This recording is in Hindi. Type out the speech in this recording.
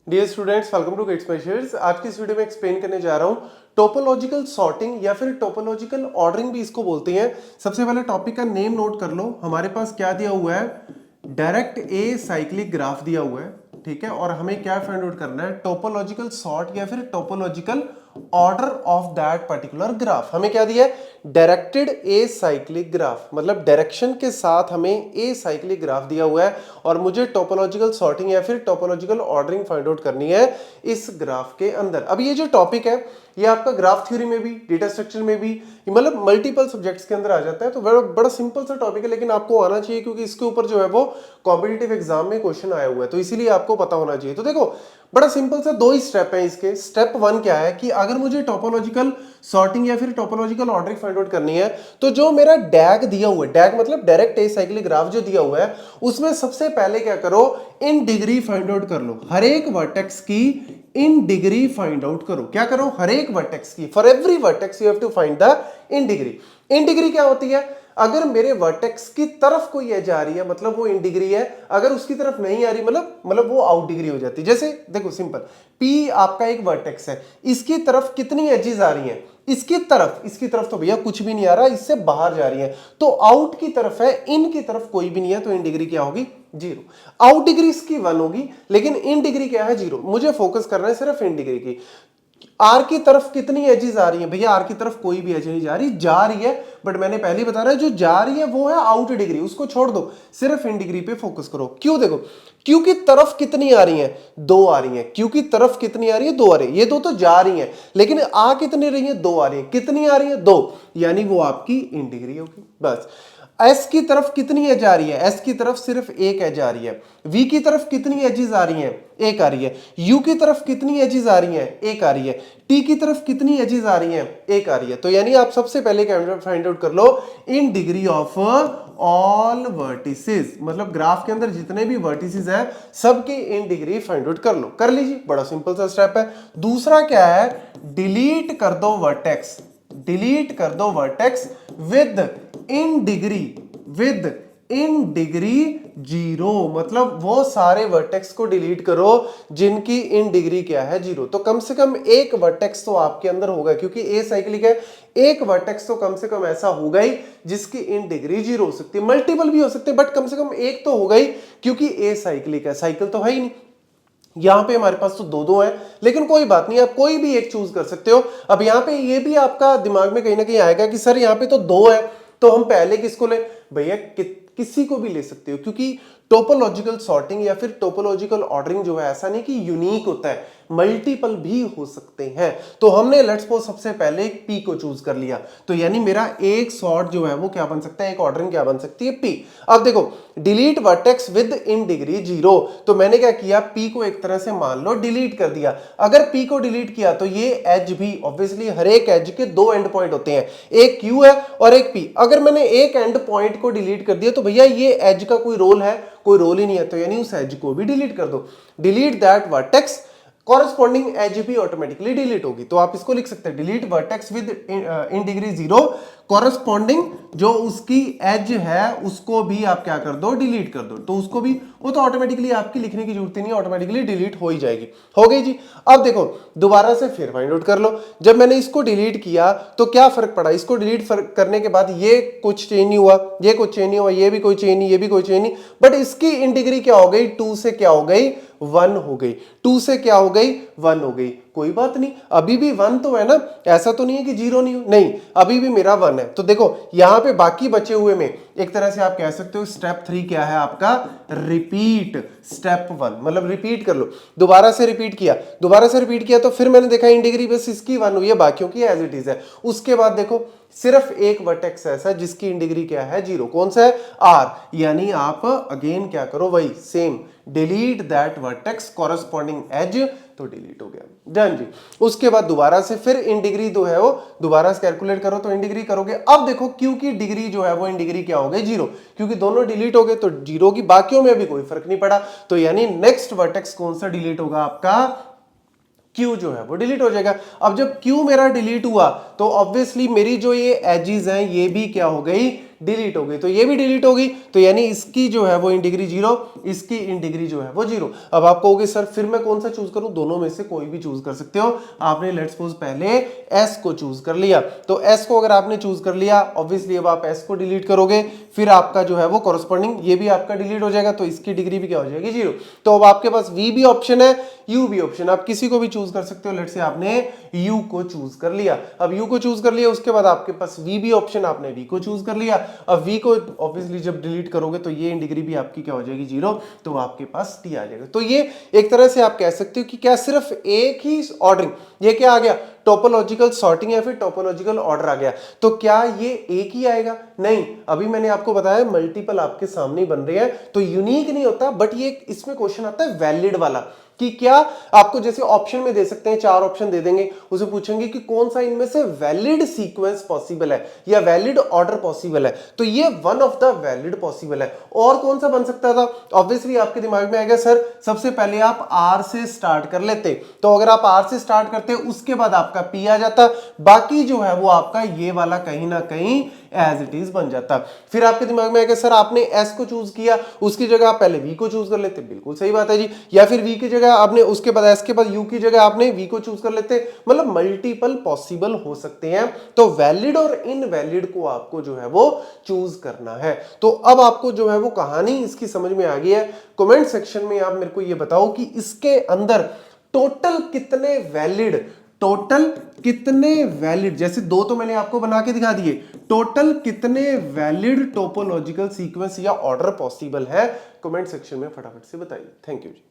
Dear students, welcome to Gate Smashers. आज की इस वीडियो में एक्सप्लेन करने जा रहा हूं टोपोलॉजिकल सॉर्टिंग या फिर टोपोलॉजिकल ऑर्डरिंग भी इसको बोलते हैं। सबसे पहले टॉपिक का नेम नोट कर लो। हमारे पास क्या दिया हुआ है? डायरेक्ट ए साइक्लिक ग्राफ दिया हुआ है, ठीक है। और हमें क्या फाइंड आउट करना है? टोपोलॉजिकल सॉर्ट या फिर topological order of that particular graph. हमें क्या दिया है? डायरेक्टेड ए साइक्लिक ग्राफ, मतलब डायरेक्शन के साथ हमें ए साइक्लिक ग्राफ दिया हुआ है और मुझे टोपोलॉजिकल सॉर्टिंग या फिर टोपोलॉजिकल ऑर्डरिंग फाइंड आउट करनी है इस ग्राफ के अंदर। अब ये जो टॉपिक है ये आपका ग्राफ थ्योरी में भी, डेटा स्ट्रक्चर में भी, मतलब मल्टीपल सब्जेक्ट्स के अंदर आ जाता है। तो बड़ा सिंपल सा टॉपिक है, लेकिन आपको आना चाहिए क्योंकि इसके ऊपर जो है वो कॉम्पिटिटिव एग्जाम में क्वेश्चन आया हुआ है, तो इसीलिए आपको पता होना चाहिए। तो देखो, बड़ा सिंपल सा दो ही स्टेप है इसके। स्टेप वन क्या है कि अगर मुझे टोपोलॉजिकल सॉर्टिंग या फिर टोपोलॉजिकल ऑर्डरिंग फाइंड आउट करनी है, तो जो मेरा डैग दिया हुआ है, डैग मतलब डायरेक्ट ए साइक्लिक ग्राफ जो दिया हुआ है, उसमें सबसे पहले क्या करो? इन डिग्री फाइंड आउट कर लो। हर एक वर्टेक्स की इन डिग्री फाइंड आउट करो। क्या करो? हर एक वर्टेक्स की, for every vertex you have to find the in degree. In degree क्या होती है? अगर मेरे वर्टेक्स की तरफ कोई एज आ रही है मतलब वो इन डिग्री है, अगर उसकी तरफ नहीं आ रही मतलब वो आउट डिग्री हो जाती है। जैसे देखो सिंपल, P आपका एक वर्टेक्स है, इसकी तरफ कितनी एजेस आ रही हैं? इसकी तरफ तो भैया कुछ भी नहीं आ रहा, इससे बाहर जा रही है, तो आउट की तरफ है, इन की तरफ कोई भी नहीं है, तो इन डिग्री क्या होगी? 0। आउट डिग्री इसकी 1 होगी, लेकिन इन डिग्री क्या है? 0। मुझे फोकस करना है सिर्फ इन डिग्री की। आर की तरफ कितनी एजेस आ रही है? भैया आर की तरफ कोई भी एज नहीं जा रही है, बट मैंने पहले ही बता रहा है जो जा रही है वो है आउट डिग्री, उसको छोड़ दो, सिर्फ इन डिग्री पे फोकस करो। क्यों? देखो, क्यू की तरफ कितनी आ रही है? 2 आ रही है। क्यू की तरफ कितनी आ रही है? 2 आ रही है। ये दो तो जा रही है, लेकिन आ कितनी रही है? 2 आ रही है। कितनी आ रही है? 2, यानी वो आपकी इन डिग्री होगी। बस। एस की तरफ कितनी एज आ रही है? एस की तरफ सिर्फ एक एज आ रही है। वी की तरफ कितनी एजेस आ रही हैं? एक आ रही है। यू की तरफ कितनी एजेस आ रही हैं? एक आ रही है। टी की तरफ कितनी एजेस आ रही हैं? एक आ रही है। तो यानी आप सबसे पहले फाइंड आउट कर लो in degree of all vertices, मतलब ग्राफ के अंदर जितने भी वर्टिसेस हैं सबकी इन डिग्री फाइंड आउट कर लो। कर लीजिए, बड़ा सिंपल सा स्टेप है। दूसरा क्या है? डिलीट कर दो वर्टेक्स, डिलीट कर दो वर्टेक्स विद इन डिग्री 0, मतलब वो सारे वर्टेक्स को डिलीट करो जिनकी इन डिग्री क्या है? 0। तो कम से कम एक वर्टेक्स तो आपके अंदर होगा, क्योंकि ए साइक्लिक है, एक वर्टेक्स तो कम से कम ऐसा होगा ही जिसकी इन डिग्री 0 हो सकती है। मल्टीपल भी हो सकते हैं, बट कम से कम एक तो होगा ही, क्योंकि ए साइक्लिक है, साइकिल तो है ही नहीं। यहां पे हमारे पास तो दो है, लेकिन कोई बात नहीं, आप कोई भी एक चूज कर सकते हो। अब यहां पे ये भी आपका दिमाग में कहीं ना कहीं आएगा कि सर यहां पे तो 2 है, तो हम पहले किसको ले? भैया किसी को भी ले सकते हो, क्योंकि टोपोलॉजिकल सॉर्टिंग या फिर टोपोलॉजिकल ऑर्डरिंग जो है ऐसा नहीं कि यूनिक होता है, मल्टीपल भी हो सकते हैं। तो हमने लेट्स सपोज सबसे पहले एक पी को चूज कर लिया, तो यानी मेरा एक सॉर्ट जो है वो क्या बन सकता है? एक ऑर्डरिंग क्या बन सकती है? पी। अब देखो, delete vertex with in degree 0, तो मैंने क्या किया? पी को एक तरह से मान लो डिलीट कर दिया। अगर पी को डिलीट किया तो ये एज भी, ऑब्वियसली हर एक एज के 2 एंड पॉइंट होते हैं, एक क्यू है और एक पी। अगर मैंने एक एंड पॉइंट को डिलीट कर दिया तो भैया ये एज का कोई रोल है? कोई रोल ही नहीं है, तो यानी उस एज को भी डिलीट कर दो। Delete that vertex, corresponding edge भी ऑटोमेटिकली डिलीट होगी। तो आप इसको लिख सकते हैं delete vertex with in degree 0, corresponding जो उसकी एज है उसको भी आप क्या कर दो? डिलीट कर दो। तो उसको भी, वो तो ऑटोमेटिकली आपकी लिखने की जरूरत ही नहीं, ऑटोमेटिकली डिलीट हो ही जाएगी। हो गई जी। अब देखो, दोबारा से फिर फाइंड आउट कर लो। जब मैंने इसको डिलीट किया तो क्या फर्क पड़ा? इसको डिलीट करने के बाद ये कुछ चेंज नहीं हुआ, ये कुछ चेंज नहीं हुआ, ये भी कोई चेंज नहीं, ये भी कोई चेंज नहीं, बट इसकी इन डिग्री क्या हो गई? 2 से क्या हो गई? 1 हो गई। 2 से क्या हो गई? 1 हो गई। कोई बात नहीं, अभी भी 1 तो है ना, ऐसा तो नहीं है कि 0 नहीं, अभी भी मेरा 1 है। तो देखो यहां पे बाकी बचे हुए में एक तरह से आप कह सकते हो स्टेप 3 क्या है आपका? रिपीट स्टेप 1, मतलब रिपीट कर लो। दोबारा से रिपीट किया तो फिर मैंने देखा इन डिग्री बस इसकी 1 हुई है, बाकियों की एज इट इज है। उसके बाद देखो सिर्फ एक वर्टेक्स ऐसा है जिसकी इन डिग्री क्या है? 0। कौन सा है? आर। यानी आप अगेन क्या करो? वही same, delete that vertex corresponding edge, तो डिलीट हो गया। डन जी। उसके बाद दोबारा से फिर इन डिग्री जो है वो दोबारा से कैलकुलेट करो, तो इन डिग्री करोगे। अब देखो क्यू की डिग्री जो है वो इन डिग्री क्या हो गई? 0, क्योंकि दोनों डिलीट हो गए तो 0 की, बाकियों में अभी कोई फर्क नहीं पड़ा। तो यानी नेक्स्ट वर्टेक्स कौन सा डिलीट होगा? आपका Q जो है वो डिलीट हो जाएगा। अब जब Q मेरा डिलीट हुआ तो ऑब्वियसली मेरी जो ये एजेस हैं ये भी क्या हो गई? डिलीट हो गई, तो ये भी डिलीट होगी, तो यानी इसकी जो है वो इन डिग्री 0, इसकी इन डिग्री जो है वो 0। अब आप कहोगे सर फिर मैं कौन सा चूज करूं, दोनों में से कोई भी चूज कर सकते हो। आपने लेट्स सपोज पहले s को चूज कर लिया, तो s को अगर आपने चूज कर लिया, ऑब्वियसली अब आप s को डिलीट करोगे, फिर आपका जो है वो कॉरस्पॉन्डिंग ये भी आपका डिलीट हो जाएगा, तो इसकी डिग्री भी क्या हो जाएगी 0। तो अब आपके पास v भी ऑप्शन है, u भी ऑप्शन, आप किसी को भी चूज कर सकते हो। लेट्स से आपने u को चूज कर लिया, अब u को चूज कर लिया, उसके बाद आपके पास v भी ऑप्शन, आपने v को चूज कर लिया। अब v को ऑब्वियसली जब डिलीट करोगे तो ये डिग्री भी आपकी क्या हो जाएगी 0, तो आपके पास t आ जाएगा। तो ये एक तरह से आप कह सकते हो कि क्या सिर्फ एक ही ऑर्डरिंग, ये क्या आ गया, टोपोलॉजिकल सॉर्टिंग या फिर टोपोलॉजिकल ऑर्डर आ गया। तो क्या ये एक ही आएगा, नहीं, अभी मैंने आपको बताया मल्टीपल आपके सामने बन रहे हैं, तो यूनिक नहीं होता, बट ये इसमें क्वेश्चन आता है वैलिड वाला, कि क्या आपको जैसे ऑप्शन में दे सकते हैं, 4 ऑप्शन दे देंगे, उसे पूछेंगे कि कौन सा इनमें से वैलिड सीक्वेंस पॉसिबल है या वैलिड ऑर्डर पॉसिबल है, तो ये one of the valid possible है। और कौन सा बन सकता था, ऑब्वियसली आपके दिमाग में आएगा सर सबसे पहले आप R से स्टार्ट कर लेते, तो अगर आप R से स्टार्ट करते उसके बाद आपका P आ जाता, बाकी जो है वो आपका ये वाला कहीं ना कहीं एज इट इज बन जाता। फिर आपके दिमाग में आएगा सर आपने S को चूज किया, उसकी जगह आप पहले V को चूज कर लेते, बिल्कुल सही बात है जी, या फिर V की जगह आपने उसके बाद S के बाद U की जगह आपने V को चूज कर लेते, मतलब मल्टीपल पॉसिबल हो सकते हैं। तो वैलिड और इनवैलिड को आपको जो है वो चूज करना है। तो अब आपको जो है वो कहानी इसकी समझ में आ गई है। कमेंट सेक्शन में आप मेरे को ये बताओ कि इसके अंदर टोटल कितने वैलिड, जैसे 2 तो मैंने आपको बना के दिखा दिए, टोटल कितने वैलिड टोपोलॉजिकल सीक्वेंस या ऑर्डर पॉसिबल है, कमेंट सेक्शन में फटाफट से बताइए। Thank you ji.